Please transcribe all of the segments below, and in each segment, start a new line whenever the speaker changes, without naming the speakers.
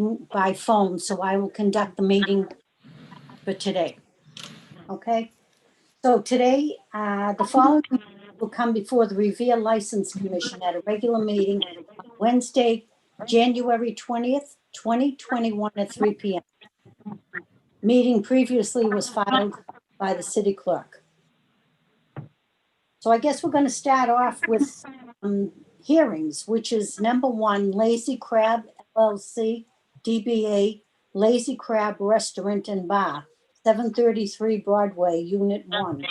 by phone, so I will conduct the meeting for today. Okay? So today, the following will come before the Revere License Commission at a regular meeting on Wednesday, January 20th, 2021 at 3 p.m. Meeting previously was filed by the city clerk. So I guess we're going to start off with hearings, which is number one, Lazy Crab LLC, DBA Lazy Crab Restaurant and Bar, 733 Broadway, Unit 1.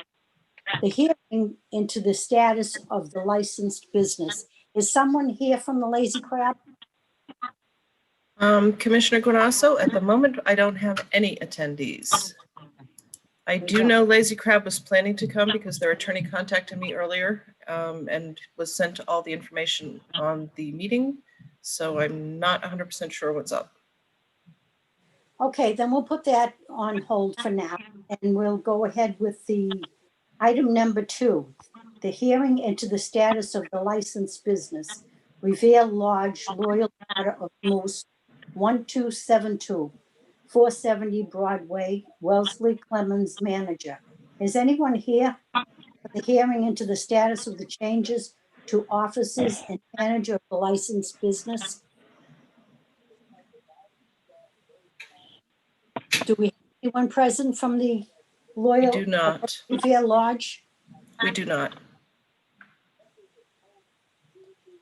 The hearing into the status of the licensed business. Is someone here from the Lazy Crab?
Commissioner Guanasso, at the moment, I don't have any attendees. I do know Lazy Crab was planning to come because their attorney contacted me earlier and was sent all the information on the meeting. So I'm not 100% sure what's up.
Okay, then we'll put that on hold for now, and we'll go ahead with the item number 2, the hearing into the status of the licensed business, Revere Lodge Loyal Order of Moose, 1272, 470 Broadway, Wellesley Clemens, manager. Is anyone here for the hearing into the status of the changes to offices and manager of the licensed business? Do we have anyone present from the Loyal
We do not.
Revere Lodge?
We do not.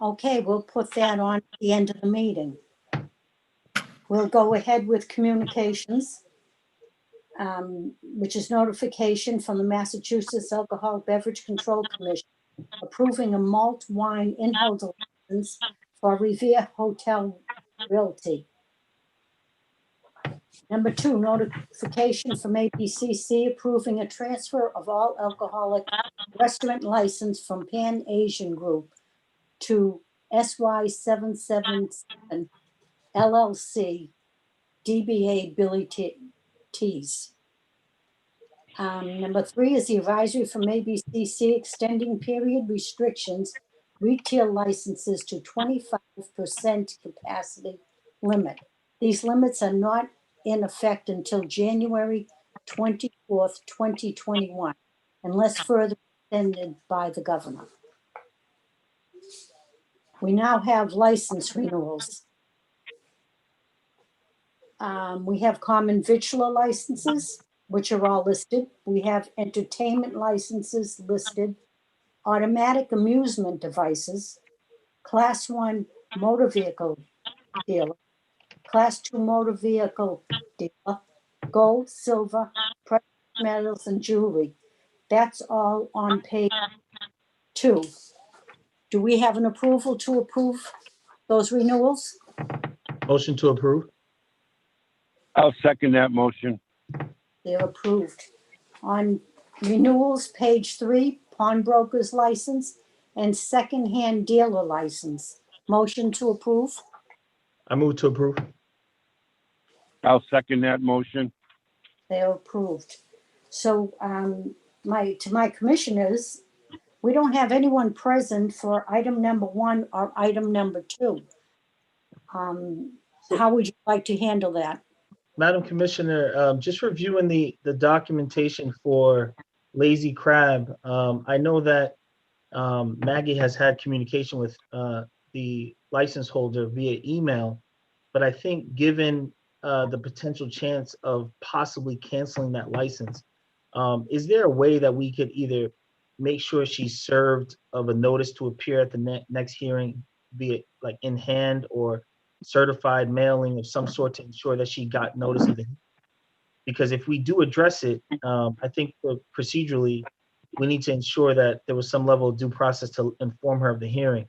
Okay, we'll put that on at the end of the meeting. We'll go ahead with communications, which is notification from the Massachusetts Alcohol Beverage Control Commission approving a malt wine in-holder license for Revere Hotel Realty. Number 2, notification from ABCC approving a transfer of all alcoholic restaurant license from Pan Asian Group to SY777 LLC, DBA Billy T's. Number 3 is the advisory from ABCC extending period restrictions, retail licenses to 25% capacity limit. These limits are not in effect until January 24th, 2021, unless further extended by the governor. We now have license renewals. We have common victular licenses, which are all listed. We have entertainment licenses listed, automatic amusement devices, Class 1 motor vehicle dealer, Class 2 motor vehicle dealer, gold, silver, precious metals, and jewelry. That's all on page 2. Do we have an approval to approve those renewals?
Motion to approve.
I'll second that motion.
They're approved. On renewals, page 3, pawnbroker's license and secondhand dealer license. Motion to approve.
I move to approve.
I'll second that motion.
They're approved. So to my commissioners, we don't have anyone present for item number 1 or item number 2. How would you like to handle that?
Madam Commissioner, just reviewing the documentation for Lazy Crab. I know that Maggie has had communication with the license holder via email, but I think given the potential chance of possibly canceling that license, is there a way that we could either make sure she's served of a notice to appear at the next hearing, be it like in hand or certified mailing of some sort to ensure that she got notice of it? Because if we do address it, I think procedurally, we need to ensure that there was some level of due process to inform her of the hearing.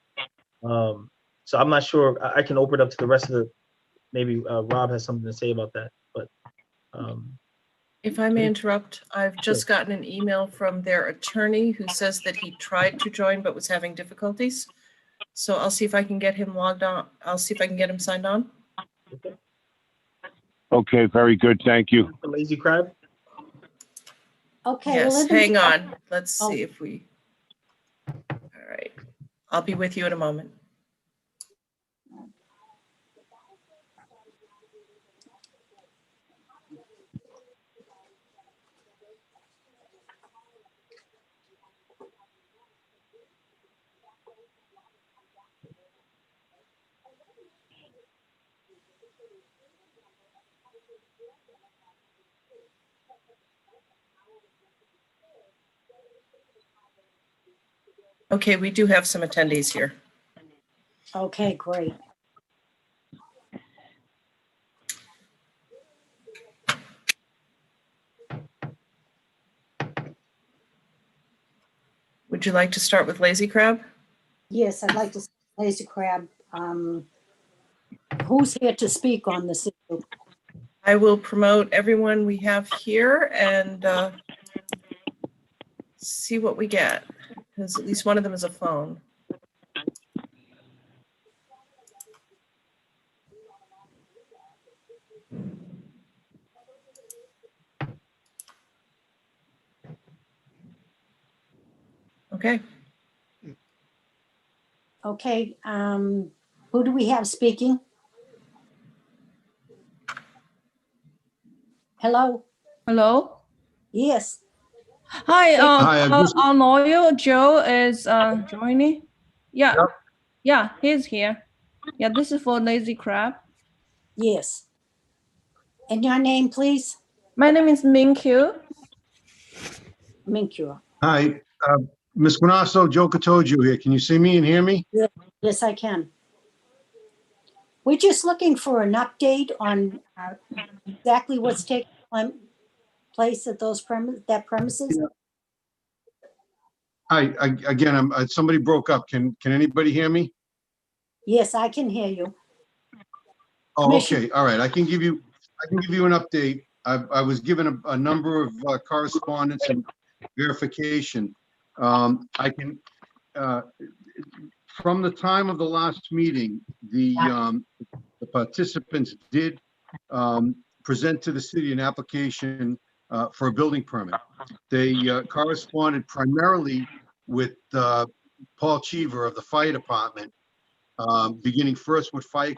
So I'm not sure, I can open it up to the rest of the, maybe Rob has something to say about that, but.
If I may interrupt, I've just gotten an email from their attorney who says that he tried to join but was having difficulties. So I'll see if I can get him logged on. I'll see if I can get him signed on.
Okay, very good. Thank you.
The Lazy Crab?
Okay.
Yes,
well,
hang on. Let's see if we, all right. I'll be with you in a moment. Okay, we do have some attendees here.
Okay, great.
Would you like to start with Lazy Crab?
Yes, I'd like to, Lazy Crab, who's here to speak on this issue?
I will promote everyone we have here and see what we get, because at least one of them is a phone. Okay,
Okay, who do we have speaking? Hello?
Hello.
Yes,
Hi.
Hi,
Our lawyer Joe is joining. Yeah.
Yep.
Yeah, he's here. Yeah, this is for Lazy Crab.
yes. And your name, please?
My name is Ming Q.
Minkura.
Hi, Ms. Guanasso, Joe Catojo here. Can you see me and hear me?
Yes, I can. We're just looking for an update on exactly what's taking place at those premises.
Hi, again, somebody broke up. Can anybody hear me?
Yes, I can hear you.
Oh,
Commissioner-
okay, all right. I can give you an update. I was given a number of correspondence and verification. I can, from the time of the last meeting, the participants did present to the city an application for a building permit. They corresponded primarily with Paul Cheever of the fire department, beginning first with seating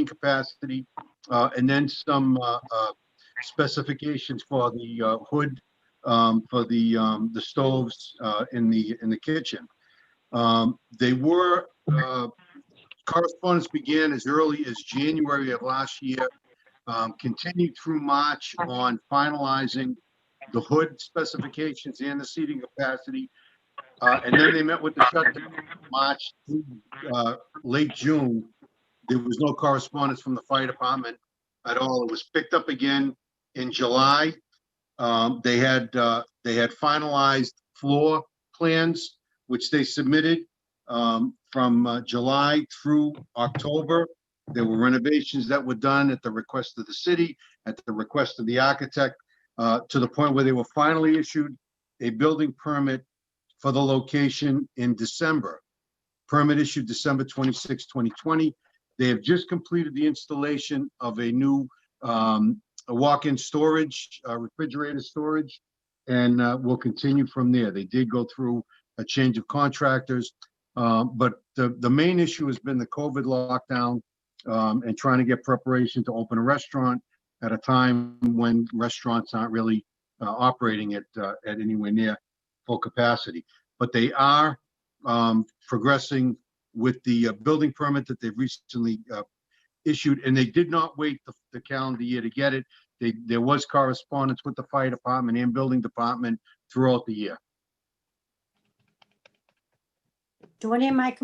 capacity, and then some specifications for the hood, for the stoves in the kitchen. They were correspondence began as early as January of last year, continued through March on finalizing the hood specifications and the seating capacity. And then they met with the shutdown March through late June. There was no correspondence from the fire department at all. It was picked up again in July. They had finalized floor plans, which they submitted from July through October. There were renovations that were done at the request of the city, at the request of the architect, to the point where they were finally issued a building permit for the location in December. Permit issued December 26, 2020. They have just completed the installation of a new a walk-in storage, refrigerator storage, and we'll continue from there. They did go through a change of contractors, but the main issue has been the COVID lockdown and trying to get preparation to open a restaurant at a time when restaurants aren't really operating at anywhere near full capacity. But they are progressing with the building permit that they've recently issued, and they did not wait the calendar year to get it. There was correspondence with the fire department and building department throughout the year.
Do any of my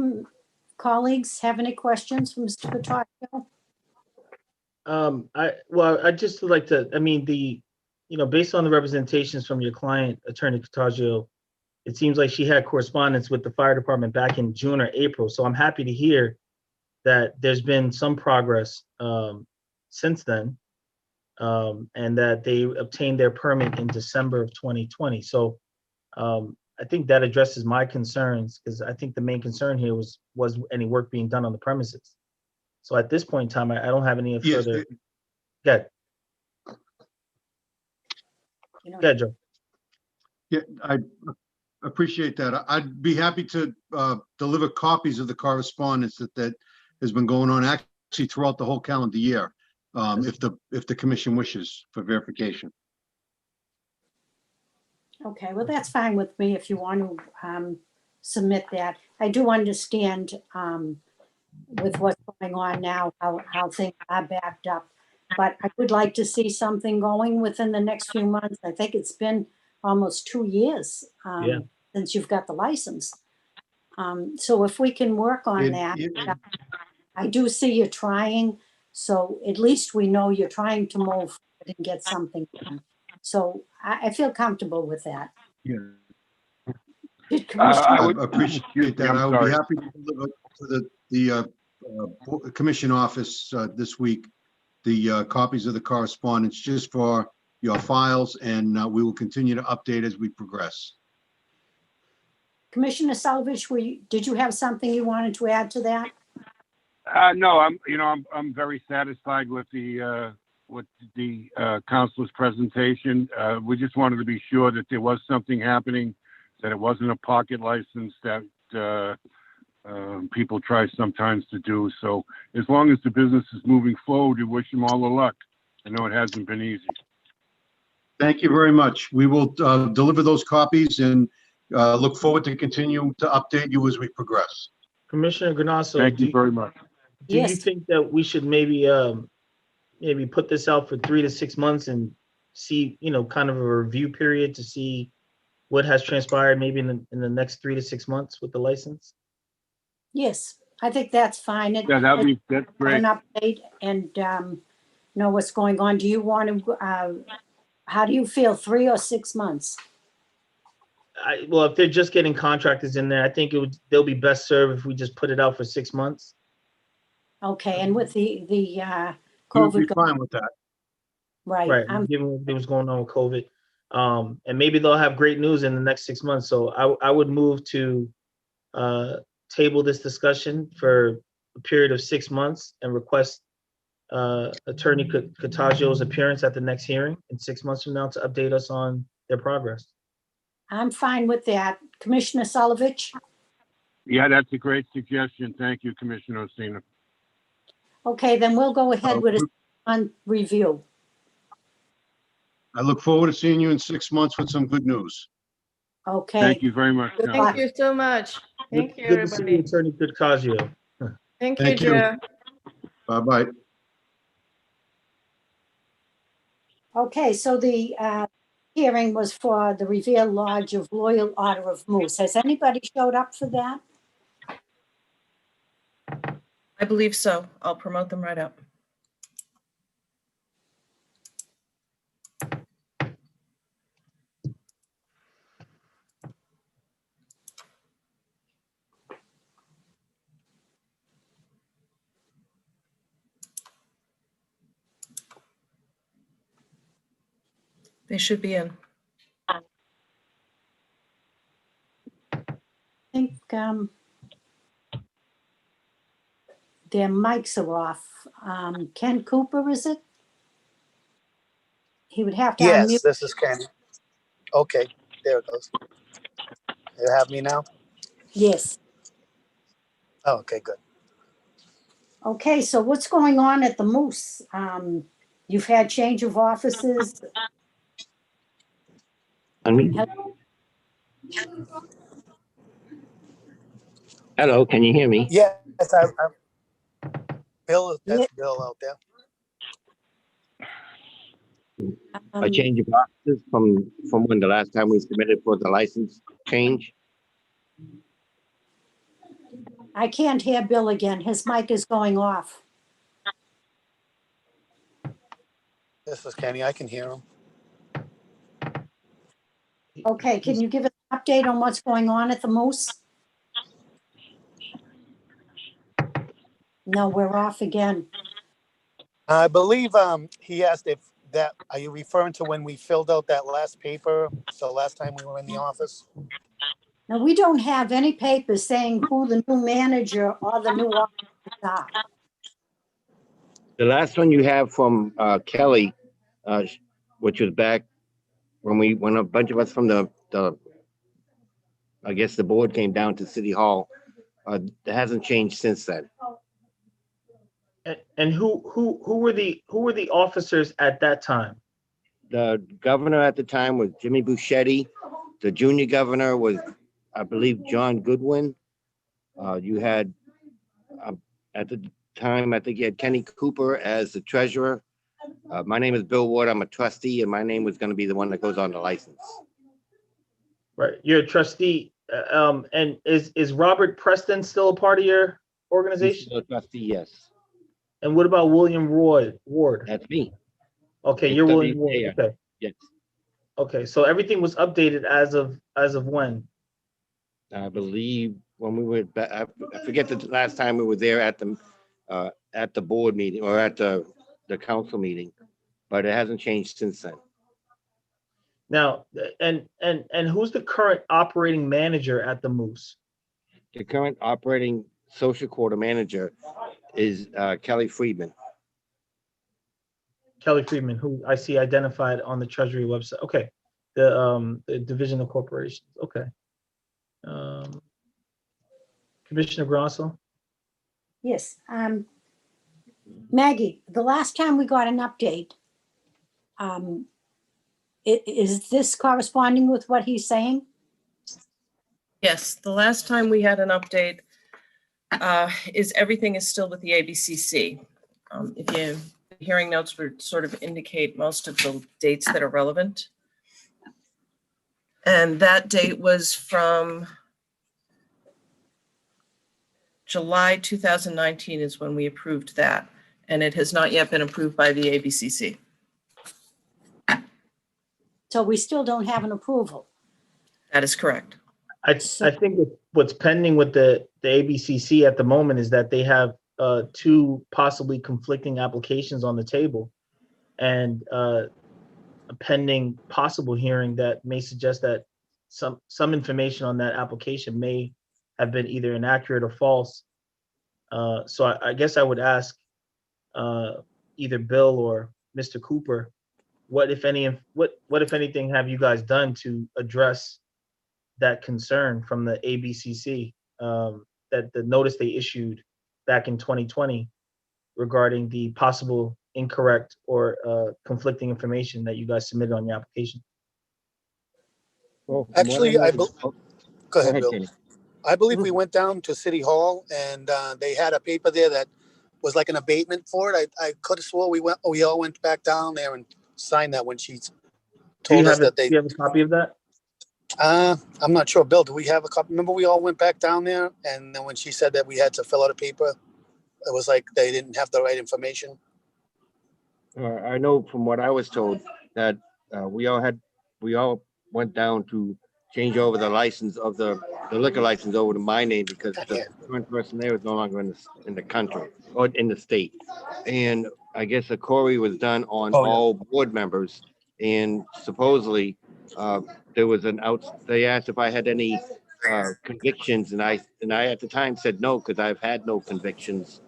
colleagues have any questions for Mr. Petaccio?
I'd just like to, based on the representations from your client, Attorney Cottagio, it seems like she had correspondence with the fire department back in June or April. So I'm happy to hear that there's been some progress since then, and that they obtained their permit in December of 2020. So I think that addresses my concerns, because I think the main concern here was any work being done on the premises. So at this point in time, I don't have any
Yes,
further. Good. Good, Joe.
Yeah, I appreciate that. I'd be happy to deliver copies of the correspondence that has been going on actually throughout the whole calendar year. if the commission wishes for verification.
Okay, well, that's fine with me if you want to submit that. I do understand with what's going on now, how things are backed up. But I would like to see something going within the next few months. I think it's been almost 2 years
Yeah.
since you've got the license. So if we can work on
It-
that,
it-
I do see you trying. So at least we know you're trying to move forward and get something done. So I feel comfortable with that.
Yeah.
Did
I
Commissioner,
would-
I appreciate
excuse me,
that.
I'm
I would be
sorry.
happy to deliver to the commission office this week, the copies of the correspondence just for your files, and we will continue to update as we progress.
Commissioner Selvage, did you have something you wanted to add to that?
No, I'm very satisfied with the council's presentation. We just wanted to be sure that there was something happening, that it wasn't a pocket license that people try sometimes to do. So as long as the business is moving forward, we wish them all the luck. I know it hasn't been easy.
Thank you very much. We will deliver those copies and look forward to continue to update you as we progress.
Commissioner Ganasso,
Thank you very much.
do you
Yes.
think that we should maybe put this out for 3 to 6 months and see, kind of a review period to see what has transpired maybe in the next 3 to 6 months with the license?
Yes, I think that's fine.
Yeah, that's great.
An update and know what's going on. Do you want to, how do you feel, 3 or 6 months?
Well, if they're just getting contractors in there, I think they'll be best served if we just put it out for 6 months.
Okay, and with the
We would be
COVID,
fine with that.
right,
Right, given what was going on with COVID. And maybe they'll have great news in the next 6 months. So I would move to table this discussion for a period of 6 months and request Attorney Cottagio's appearance at the next hearing in 6 months from now to update us on their progress.
I'm fine with that. Commissioner Solovich?
Yeah, that's a great suggestion. Thank you, Commissioner Osina.
Okay, then we'll go ahead with a review.
I look forward to seeing you in 6 months with some good news.
Okay.
Thank you very much.
Good
John.
luck.
Thank you so much. Thank you,
Good to see you,
everybody.
Attorney Cottagio.
Thank you,
Thank you.
Joe.
Bye-bye.
Okay, so the hearing was for the Revere Lodge of Loyal Order of Moose. Has anybody showed up for that?
I believe so. I'll promote them right up. They should be in.
I think their mics are off. Ken Cooper, is it? He would have to
Yes,
unmute.
this is Ken. Okay, there it goes. You have me now?
Yes.
Oh, okay, good.
Okay, so what's going on at the Moose? You've had change of offices.
Hello, can you hear me?
Yes, Bill, that's
Yeah.
Bill out there.
I changed of offices from when the last time we submitted for the license change.
I can't hear Bill again. His mic is going off.
This is Kenny. I can hear him.
Okay, can you give us an update on what's going on at the Moose? No, we're off again.
I believe he asked if that, are you referring to when we filled out that last paper? So last time we were in the office?
Now, we don't have any papers saying who the new manager or the new officers are.
The last one you have from Kelly, which was back when a bunch of us from the I guess the board came down to City Hall. It hasn't changed since then.
And who were the officers at that time?
The governor at the time was Jimmy Buschetti. The junior governor was, I believe, John Goodwin. You had, at the time, I think you had Kenny Cooper as the treasurer. My name is Bill Ward. I'm a trustee, and my name was going to be the one that goes on the license.
Right, you're a trustee, and is Robert Preston still a part of your
He's
organization?
still a trustee, yes.
And what about William Ward?
That's me.
Okay,
it's
you're William Ward.
WKR.
Okay,
Yes.
okay. So everything was updated as of when?
I believe when we were, I forget the last time we were there at the board meeting or at the council meeting, but it hasn't changed since then.
Now, and who's the current operating manager at the Moose?
The current operating social quarter manager is Kelly Friedman.
Kelly Friedman, who I see identified on the Treasury website. Okay, the Division of Corporations. Okay. Commissioner Grasso?
Yes, Maggie, the last time we got an update, is this corresponding with what he's saying?
Yes, the last time we had an update is everything is still with the ABCC. If you, the hearing notes would sort of indicate most of the dates that are relevant. And that date was from July 2019 is when we approved that. And it has not yet been approved by the ABCC.
So we still don't have an approval.
That is correct.
I think what's pending with the ABCC at the moment is that they have two possibly conflicting applications on the table, and a pending possible hearing that may suggest that some information on that application may have been either inaccurate or false. So I guess I would ask either Bill or Mr. Cooper, what if anything have you guys done to address that concern from the ABCC, that the notice they issued back in 2020 regarding the possible incorrect or conflicting information that you guys submitted on your application?
Well,
Actually, go ahead, Bill.
Kenny.
I believe we went down to City Hall and they had a paper there that was like an abatement for it. I could have swore we all went back down there and signed that when she told us that
Do you have a copy of that?
I'm not sure, Bill, do we have a copy? Remember we all went back down there and then when she said that we had to fill out a paper, it was like they didn't have the right information.
I know from what I was told that we all went down to change over the license of the liquor license over to my name because the current person there was no longer in the country or in the state. And I guess a query was done on all board members, and supposedly there was they asked if I had any convictions, and I at the time said no, because I've had no convictions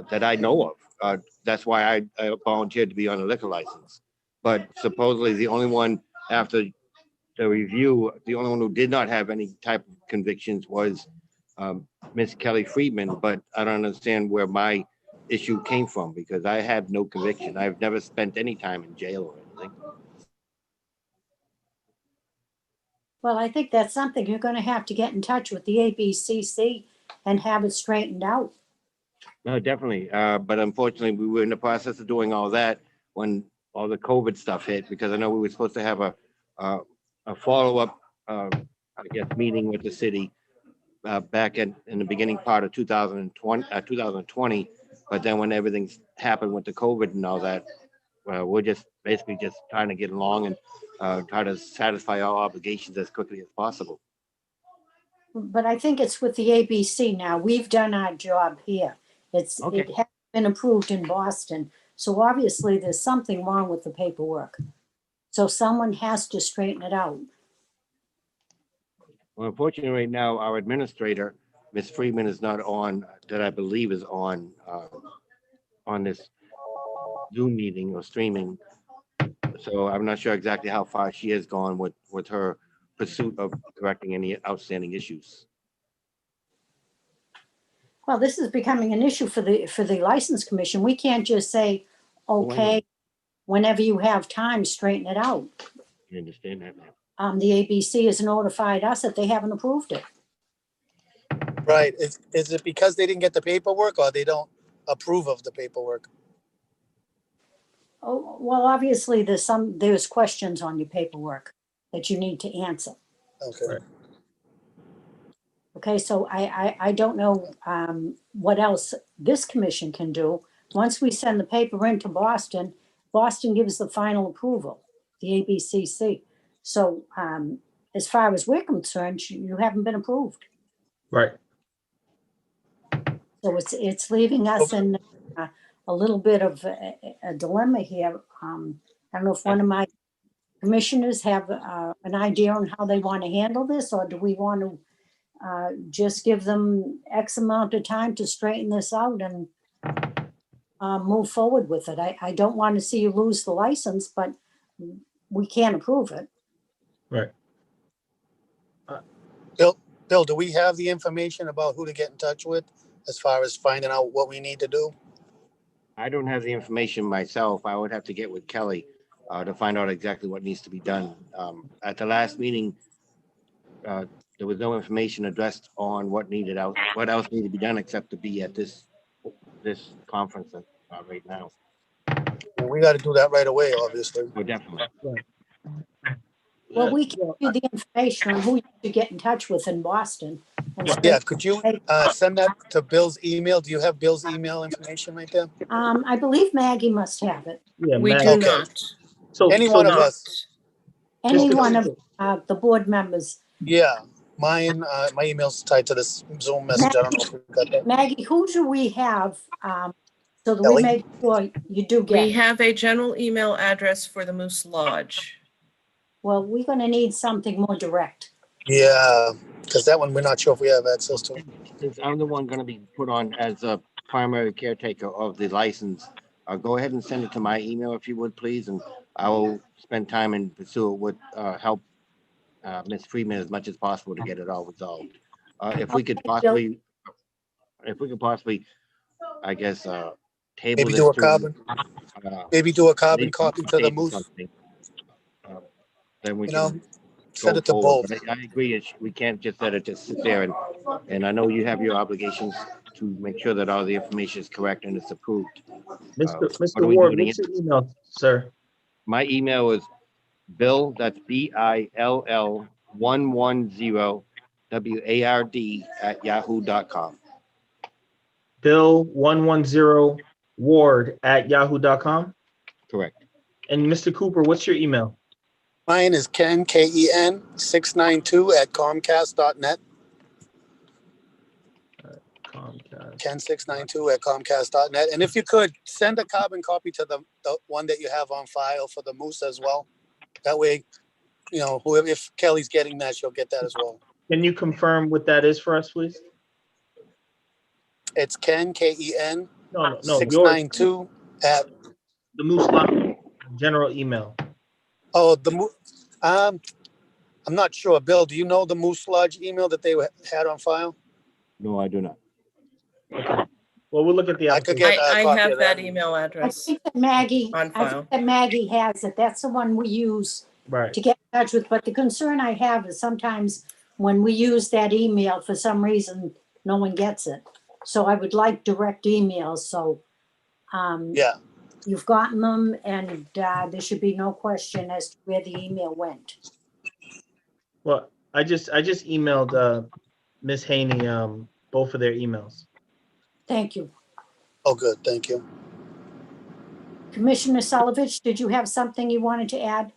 that I know of. That's why I volunteered to be on a liquor license. But supposedly the only one after the review, the only one who did not have any type of convictions was Miss Kelly Friedman. But I don't understand where my issue came from because I have no conviction. I've never spent any time in jail or anything.
Well, I think that's something you're going to have to get in touch with the ABCC and have it straightened out.
No, definitely. But unfortunately, we were in the process of doing all that when all the COVID stuff hit, because I know we were supposed to have a follow-up, I guess, meeting with the city back in the beginning part of 2020. But then when everything happened with the COVID and all that, we're just basically just trying to get along and try to satisfy our obligations as quickly as possible.
But I think it's with the ABC now. We've done our job here.
Okay.
It has been approved in Boston. So obviously there's something wrong with the paperwork. So someone has to straighten it out.
Well, unfortunately, right now, our administrator, Ms. Friedman, is not on, that I believe is on this Zoom meeting or streaming. So I'm not sure exactly how far she has gone with her pursuit of correcting any outstanding issues.
Well, this is becoming an issue for the license commission. We can't just say,
I know.
okay, whenever you have time, straighten it out.
You understand that now?
The ABC has notified us that they haven't approved it.
Right. Is it because they didn't get the paperwork or they don't approve of the paperwork?
Oh, well, obviously there's questions on your paperwork that you need to answer.
Okay.
Right.
Okay, so I don't know what else this commission can do. Once we send the paper into Boston, Boston gives the final approval, the ABCC. So as far as we're concerned, you haven't been approved.
Right.
So it's leaving us in a little bit of a dilemma here. I don't know if one of my commissioners have an idea on how they want to handle this, or do we want to just give them X amount of time to straighten this out and move forward with it. I don't want to see you lose the license, but we can't approve it.
Right.
Bill, do we have the information about who to get in touch with as far as finding out what we need to do?
I don't have the information myself. I would have to get with Kelly to find out exactly what needs to be done. At the last meeting, there was no information addressed on what else needed to be done except to be at this conference right now.
Well, we got to do that right away, obviously.
Oh, definitely.
Well, we can give you the information on who you get in touch with in Boston. And
Yeah, could you send that to Bill's email? Do you have Bill's email information right there?
I believe Maggie must have it.
Yeah.
We
Matt.
do
Okay.
not.
So,
Any
so
one of
Matt-
us.
Any
Mr.
one
Cooper.
of the board members.
Yeah, mine, my email's tied to this Zoom message. I don't know if we got that.
Maggie, who do we have so that we
Ellie?
make sure you do
We
get it?
have a general email address for the Moose Lodge.
Well, we're going to need something more direct.
Yeah, because that one we're not sure if we have access to.
Since I'm the one going to be put on as a primary caretaker of the license, go ahead and send it to my email if you would, please, and I will spend time and pursue it with help Ms. Freeman as much as possible to get it all resolved. If we could possibly, I guess, table
Maybe
this
do a
to,
carbon, maybe do a carbon copy to the
table
Moose,
something, then we
you know,
can
send
go
it to
forward.
both.
But I agree, we can't just let it just sit there and I know you have your obligations to make sure that all the information is correct and it's approved.
Mr.
what
Mr.
are we
Ward,
doing
what's your email, sir?
My email is Bill, that's BILL 110 WARD @yahoo.com.
Bill 110 ward@yahoo.com.
Correct.
And Mr. Cooper, what's your email?
Mine is Ken, KEN 692 @comcast.net.
Comcast.
Ken 692 @comcast.net. And if you could send a carbon copy to the one that you have on file for the Moose as well. That way, you know, whoever, if Kelly's getting that, she'll get that as well.
Can you confirm what that is for us, please?
It's Ken, KEN
No, yours.
692 at,
The Moose Lodge general email.
oh, I'm not sure. Bill, do you know the Moose Lodge email that they had on file?
No, I do not.
Okay. Well, we'll look at the
I could
application.
get-
I
copy
have
of
that
that.
email
I
address.
think that Maggie,
On
I
file.
think that Maggie has it. That's the one we use
Right.
to get in touch with. But the concern I have is sometimes when we use that email, for some reason, no one gets it. So I would like direct emails. So
Yeah,
you've gotten them, and there should be no question as to where the email went.
Well, I just emailed Ms. Haney both of their emails.
Thank you.
oh, good, thank you.
Commissioner Solovich, did you have something you wanted to add?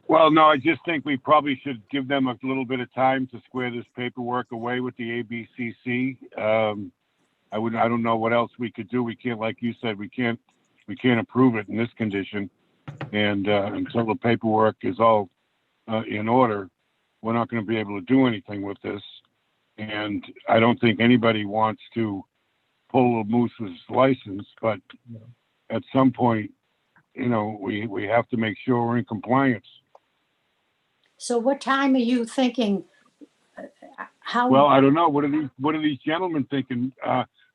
Well, no, I just think we probably should give them a little bit of time to square this paperwork away with the ABCC. I don't know what else we could do. We can't, like you said, we can't approve it in this condition. And until the paperwork is all in order, we're not going to be able to do anything with this. And I don't think anybody wants to pull a Moose's license, but at some point, you know, we have to make sure we're in compliance.
So what time are you thinking? How?
Well, I don't know. What are these gentlemen thinking?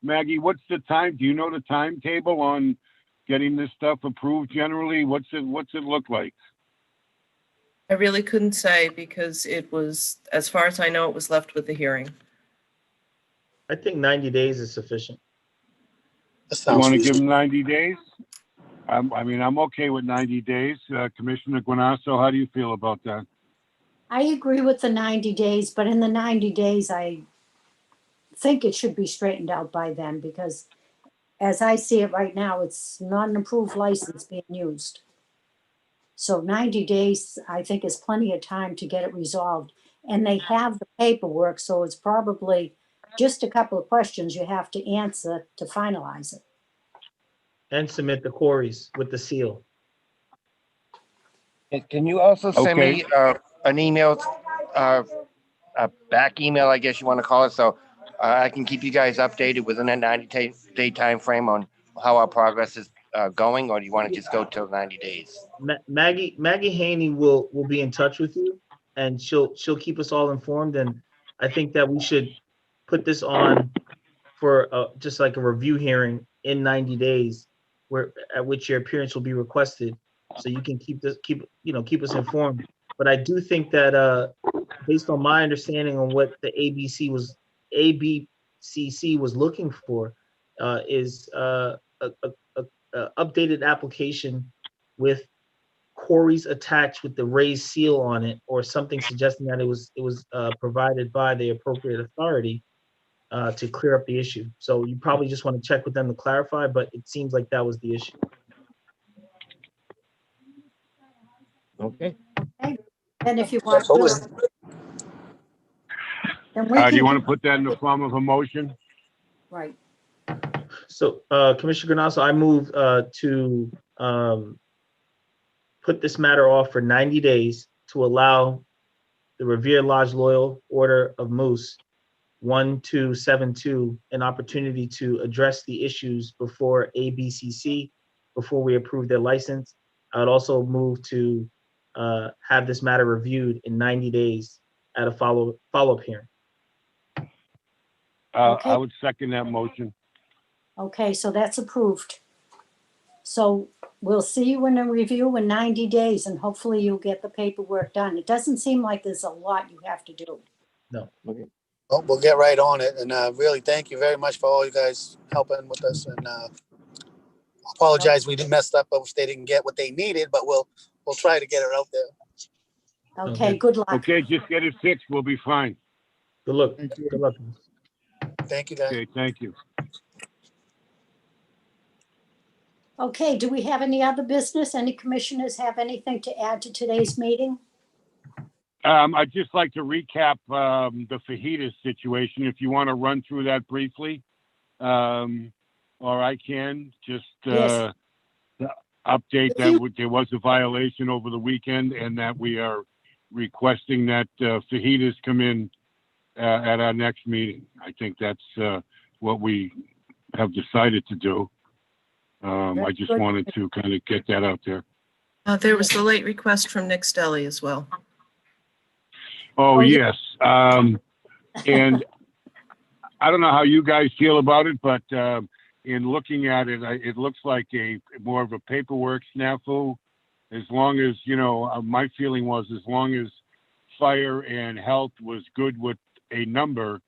Maggie, what's the time? Do you know the timetable on getting this stuff approved generally? What's it look like?
I really couldn't say because it was, as far as I know, it was left with the hearing.
I think 90 days is sufficient.
That
You
sounds
want to give them
reasonable.
90 days? I mean, I'm okay with 90 days. Commissioner Guanasso, how do you feel about that?
I agree with the 90 days, but in the 90 days, I think it should be straightened out by then because as I see it right now, it's not an approved license being used. So 90 days, I think, is plenty of time to get it resolved. And they have the paperwork, so it's probably just a couple of questions you have to answer to finalize it.
And submit the queries with the seal.
Can you also send
Okay.
me an email, a back email, I guess you want to call it, so I can keep you guys updated within that 90-day time frame on how our progress is going, or do you want to just go till 90 days?
Maggie Haney will be in touch with you, and she'll keep us all informed. And I think that we should put this on for just like a review hearing in 90 days, at which your appearance will be requested, so you can keep us informed. But I do think that based on my understanding on what the ABCC was looking for, is a updated application with queries attached with the raised seal on it, or something suggesting that it was provided by the appropriate authority to clear up the issue. So you probably just want to check with them to clarify, but it seems like that was the issue.
Okay.
And if you want,
Absolutely.
then we
Do
can
you want to put that in the form of a motion?
right.
So Commissioner Granasso, I move to put this matter off for 90 days to allow the Revere Lodge Loyal Order of Moose 1272 an opportunity to address the issues before ABCC before we approve their license. I would also move to have this matter reviewed in 90 days at a follow-up hearing.
Okay.
I would second that motion.
Okay, so that's approved. So we'll see you in a review in 90 days and hopefully you'll get the paperwork done. It doesn't seem like there's a lot you have to do.
Okay.
Well, we'll get right on it. And really, thank you very much for all you guys helping with us. And apologize we didn't mess up, but they didn't get what they needed. But we'll try to get it out there.
Okay, good luck.
Okay, just get it fixed. We'll be fine.
Good luck.
Thank you.
Good luck.
Thank you, guys.
Okay, thank you.
Okay, do we have any other business? Any commissioners have anything to add to today's meeting?
I'd just like to recap the fajitas situation, if you want to run through that briefly. Or I can just
Yes.
update
If you-
that there was a violation over the weekend and that we are requesting that fajitas come in at our next meeting. I think that's what we have decided to do. I
That's
just
good.
wanted to kind of get that out there.
There was the late request from Nick Stelly as well.
Oh,
Oh, yeah.
yes. And I don't know how you guys feel about it, but in looking at it, it looks like more of a paperwork snafu. As long as, my feeling was as long as fire and health was good with a number,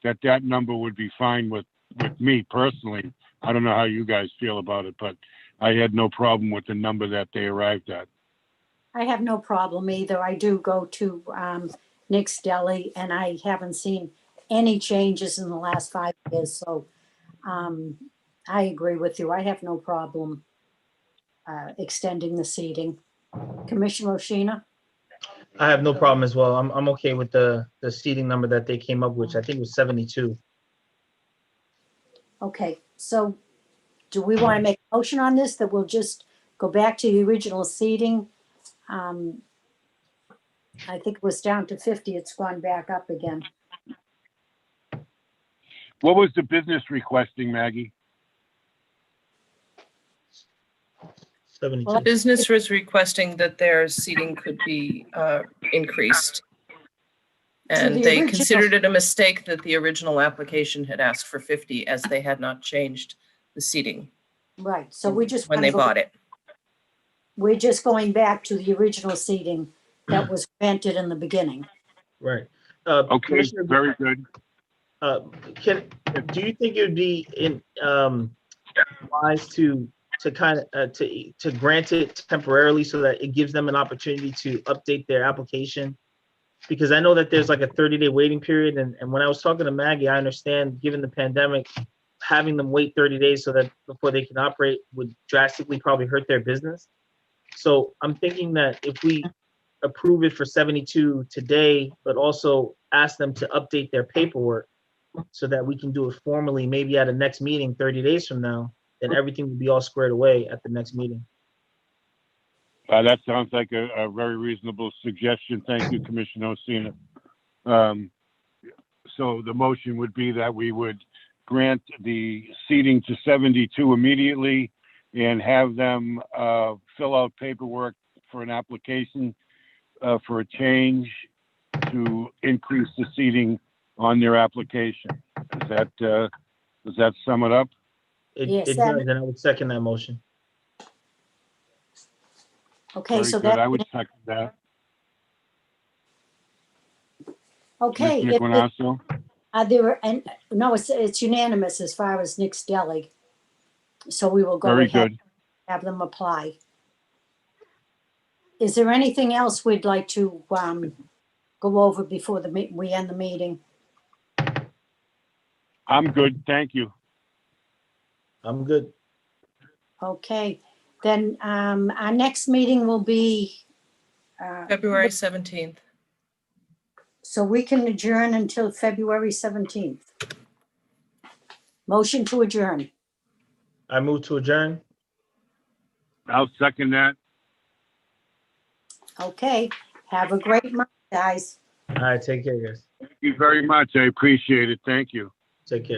that number would be fine with me personally. I don't know how you guys feel about it, but I had no problem with the number that they arrived at.
I have no problem either. I do go to Nick's Deli and I haven't seen any changes in the last 5 years. So I agree with you. I have no problem extending the seating. Commissioner Oshina?
I have no problem as well. I'm okay with the seating number that they came up with. I think it was 72.
Okay, so do we want to make a motion on this that we'll just go back to the original seating? I think it was down to 50. It's gone back up again.
What was the business requesting, Maggie?
72.
Well,
Business was requesting that their seating could be increased. And
the
they
original-
considered it a mistake that the original application had asked for 50 as they had not changed the seating
Right, so we just.
when they bought it.
We're just going back to the original seating that was granted in the beginning.
Right.
Okay,
Commissioner,
very good.
do you think it would be wise to kind of to grant it temporarily so that it gives them an opportunity to update their application? Because I know that there's like a 30-day waiting period, and when I was talking to Maggie, I understand, given the pandemic, having them wait 30 days so that before they can operate would drastically probably hurt their business. So I'm thinking that if we approve it for 72 today, but also ask them to update their paperwork so that we can do it formally, maybe at a next meeting 30 days from now, then everything will be all squared away at the next meeting.
That sounds like a very reasonable suggestion. Thank you, Commissioner Osina. So the motion would be that we would grant the seating to 72 immediately and have them fill out paperwork for an application for a change to increase the seating on their application. Does that sum it up?
Yes,
It does, and I would second that motion.
Okay,
Very
so
good.
that,
I would second that.
okay.
Commissioner Guanasso?
And no, it's unanimous as far as Nick's Deli. So we will go
Very
ahead,
good.
have them apply. Is there anything else we'd like to go over before we end the meeting?
I'm good. Thank you.
I'm good.
Okay, then our next meeting will be,
February 17th.
so we can adjourn until February 17th. Motion to adjourn.
I move to adjourn.
I'll second that.
Okay, have a great month, guys.
All right, take care, guys.
Thank you very much. I appreciate it. Thank you.
Take care.